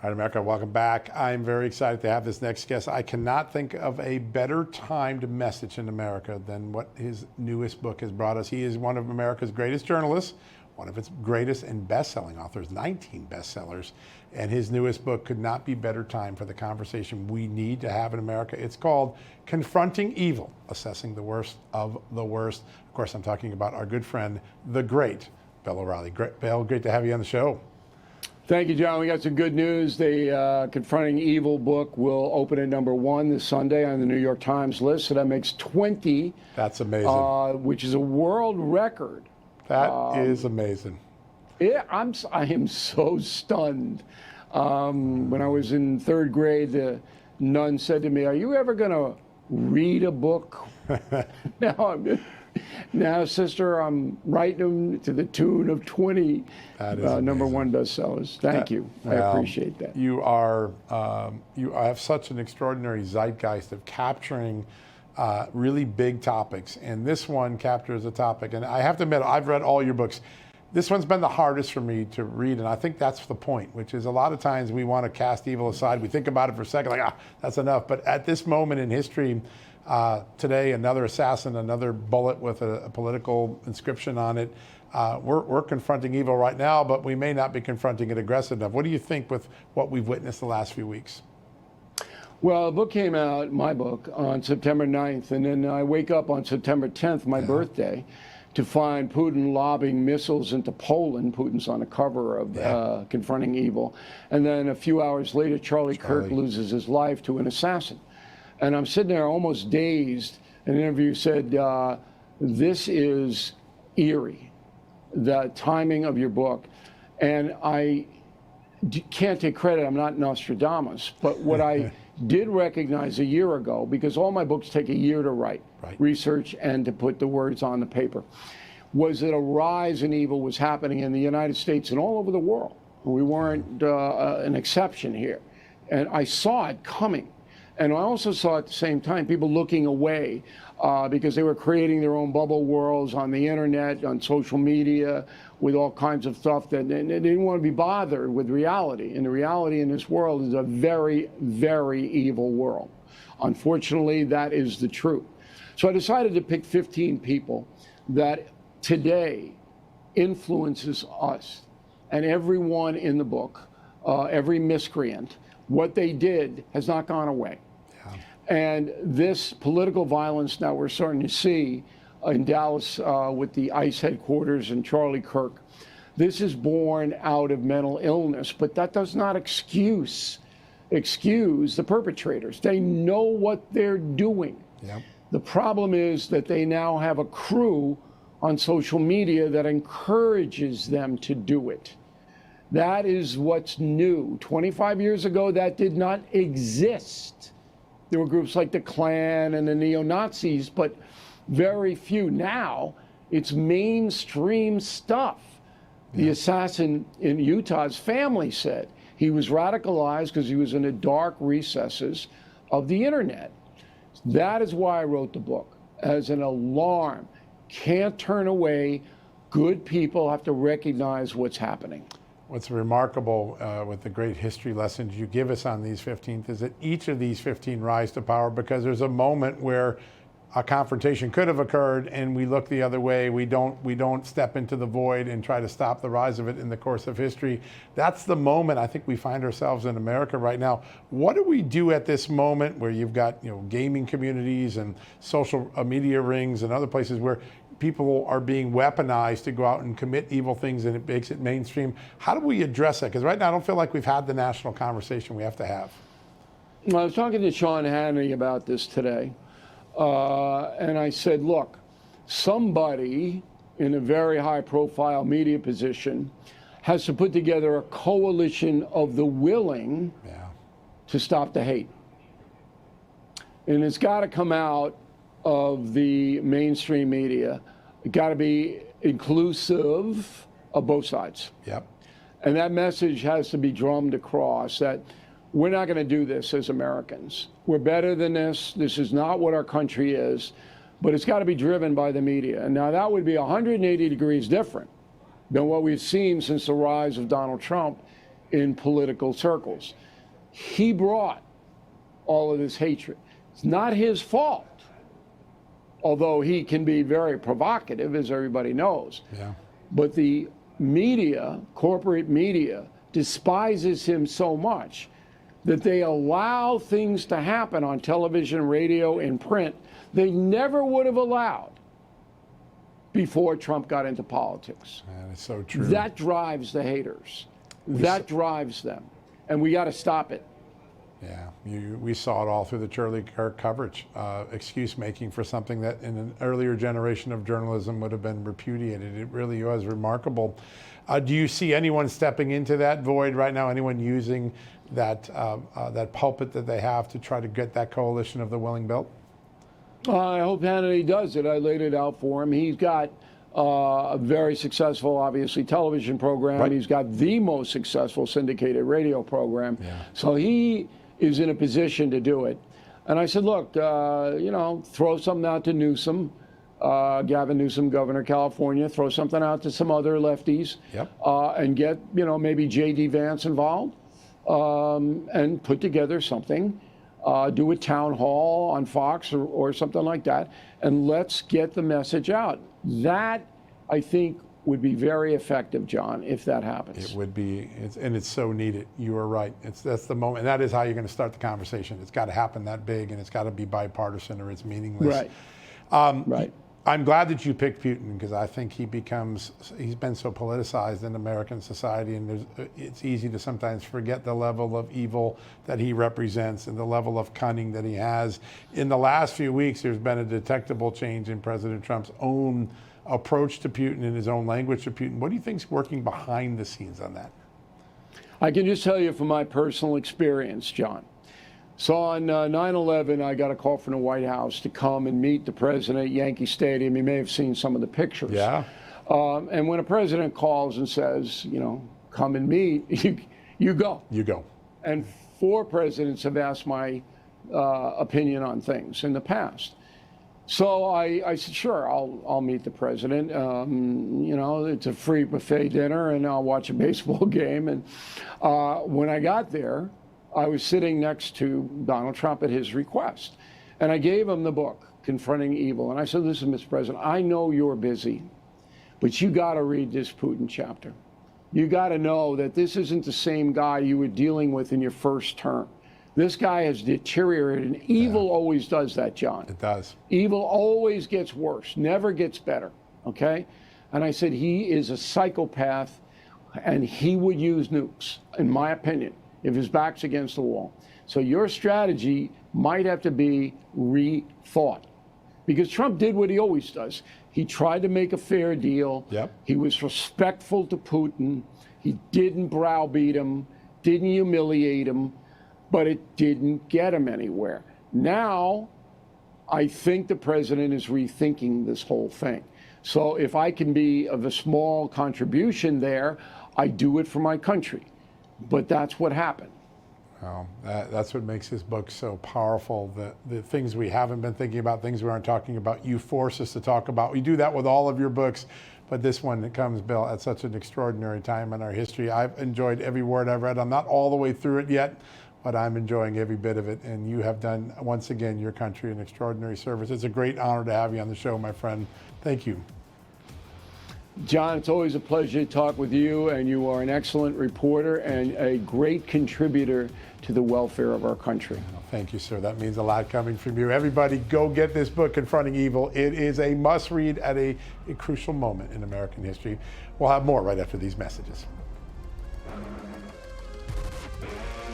All right, America, welcome back. I'm very excited to have this next guest. I cannot think of a better time to message in America than what his newest book has brought us. He is one of America's greatest journalists, one of its greatest and best-selling authors, 19 bestsellers, and his newest book could not be better time for the conversation we need to have in America. It's called Confronting Evil, Assessing the Worst of the Worst. Of course, I'm talking about our good friend, the great Bill O'Reilly. Bill, great to have you on the show. Thank you, John. We got some good news. The Confronting Evil book will open at #1 this Sunday on the New York Times list. So that makes 20. That's amazing. Which is a world record. That is amazing. Yeah, I am so stunned. When I was in 3rd grade, the nun said to me, "Are you ever going to read a book?" Now, sister, I'm writing them to the tune of 20 #1 bestsellers. Thank you. I appreciate that. You have such an extraordinary zeitgeist of capturing really big topics, and this one captures a topic. And I have to admit, I've read all your books. This one's been the hardest for me to read, and I think that's the point, which is a lot of times we want to cast evil aside. We think about it for a second, like, that's enough. But at this moment in history, today, another assassin, another bullet with a political inscription on it. We're confronting evil right now, but we may not be confronting it aggressive enough. What do you think with what we've witnessed the last few weeks? Well, the book came out, my book, on September 9th, and then I wake up on September 10th, my birthday, to find Putin lobbing missiles into Poland. Putin's on the cover of Confronting Evil. And then a few hours later, Charlie Kirk loses his life to an assassin. And I'm sitting there almost dazed. An interview said, this is eerie, the timing of your book. And I can't take credit, I'm not Nostradamus, but what I did recognize a year ago, because all my books take a year to write, research, and to put the words on the paper, was that a rise in evil was happening in the United States and all over the world. We weren't an exception here. And I saw it coming. And I also saw at the same time people looking away because they were creating their own bubble worlds on the internet, on social media, with all kinds of stuff that they didn't want to be bothered with reality. And the reality in this world is a very, very evil world. Unfortunately, that is the truth. So I decided to pick 15 people that today influences us. And everyone in the book, every miscreant, what they did has not gone away. And this political violence now we're starting to see in Dallas with the ICE headquarters and Charlie Kirk, this is born out of mental illness, but that does not excuse the perpetrators. They know what they're doing. The problem is that they now have a crew on social media that encourages them to do it. That is what's new. 25 years ago, that did not exist. There were groups like the Klan and the neo-Nazis, but very few. Now, it's mainstream stuff. The assassin in Utah's family said he was radicalized because he was in the dark recesses of the internet. That is why I wrote the book, as an alarm. Can't turn away. Good people have to recognize what's happening. What's remarkable with the great history lessons you give us on these 15 is that each of these 15 rise to power because there's a moment where a confrontation could have occurred and we look the other way. We don't step into the void and try to stop the rise of it in the course of history. That's the moment I think we find ourselves in America right now. What do we do at this moment where you've got gaming communities and social media rings and other places where people are being weaponized to go out and commit evil things and it makes it mainstream? How do we address that? Because right now I don't feel like we've had the national conversation we have to have. Well, I was talking to Sean Hannity about this today. And I said, look, somebody in a very high-profile media position has to put together a coalition of the willing to stop the hate. And it's got to come out of the mainstream media. It's got to be inclusive of both sides. And that message has to be drummed across that we're not going to do this as Americans. We're better than this. This is not what our country is. But it's got to be driven by the media. And now that would be 180 degrees different than what we've seen since the rise of Donald Trump in political circles. He brought all of this hatred. It's not his fault, although he can be very provocative, as everybody knows. Yeah. But the media, corporate media, despises him so much that they allow things to happen on television, radio, and print they never would have allowed before Trump got into politics. Man, it's so true. That drives the haters. That drives them. And we got to stop it. Yeah, we saw it all through the Charlie Kirk coverage. Excuse making for something that in an earlier generation of journalism would have been repudiated. It really was remarkable. Do you see anyone stepping into that void right now? Anyone using that pulpit that they have to try to get that coalition of the willing belt? I hope Hannity does it. I laid it out for him. He's got a very successful, obviously, television program. Right. He's got the most successful syndicated radio program. Yeah. So he is in a position to do it. And I said, look, throw something out to Newsom, Gavin Newsom, governor of California, throw something out to some other lefties, Yep. And get, maybe J.D. Vance involved, and put together something. Do a town hall on Fox or something like that, and let's get the message out. That, I think, would be very effective, John, if that happens. It would be, and it's so needed. You are right. That's the moment. And that is how you're going to start the conversation. It's got to happen that big, and it's got to be bipartisan, or it's meaningless. Right. Right. I'm glad that you picked Putin, because I think he's been so politicized in American society, and it's easy to sometimes forget the level of evil that he represents and the level of cunning that he has. In the last few weeks, there's been a detectable change in President Trump's own approach to Putin and his own language to Putin. What do you think's working behind the scenes on that? I can just tell you from my personal experience, John. So on 9/11, I got a call from the White House to come and meet the president at Yankee Stadium. You may have seen some of the pictures. Yeah. And when a president calls and says, come and meet, you go. You go. And 4 presidents have asked my opinion on things in the past. So I said, sure, I'll meet the president. It's a free buffet dinner, and I'll watch a baseball game. And when I got there, I was sitting next to Donald Trump at his request. And I gave him the book, Confronting Evil. And I said, listen, Mr. President, I know you're busy, but you got to read this Putin chapter. You got to know that this isn't the same guy you were dealing with in your first term. This guy has deteriorated, and evil always does that, John. It does. Evil always gets worse, never gets better, okay? And I said, he is a psychopath, and he would use nukes, in my opinion, if his back's against the wall. So your strategy might have to be rethought. Because Trump did what he always does. He tried to make a fair deal. Yep. He was respectful to Putin. He didn't browbeat him, didn't humiliate him, but it didn't get him anywhere. Now, I think the president is rethinking this whole thing. So if I can be of a small contribution there, I do it for my country. But that's what happened. Well, that's what makes this book so powerful. The things we haven't been thinking about, things we aren't talking about, you force us to talk about. We do that with all of your books, but this one, it comes, Bill, at such an extraordinary time in our history. I've enjoyed every word I've read. I'm not all the way through it yet, but I'm enjoying every bit of it. And you have done, once again, your country an extraordinary service. It's a great honor to have you on the show, my friend. Thank you. John, it's always a pleasure to talk with you, and you are an excellent reporter and a great contributor to the welfare of our country. Thank you, sir. That means a lot coming from you. Everybody, go get this book, Confronting Evil. It is a must-read at a crucial moment in American history. We'll have more right after these messages.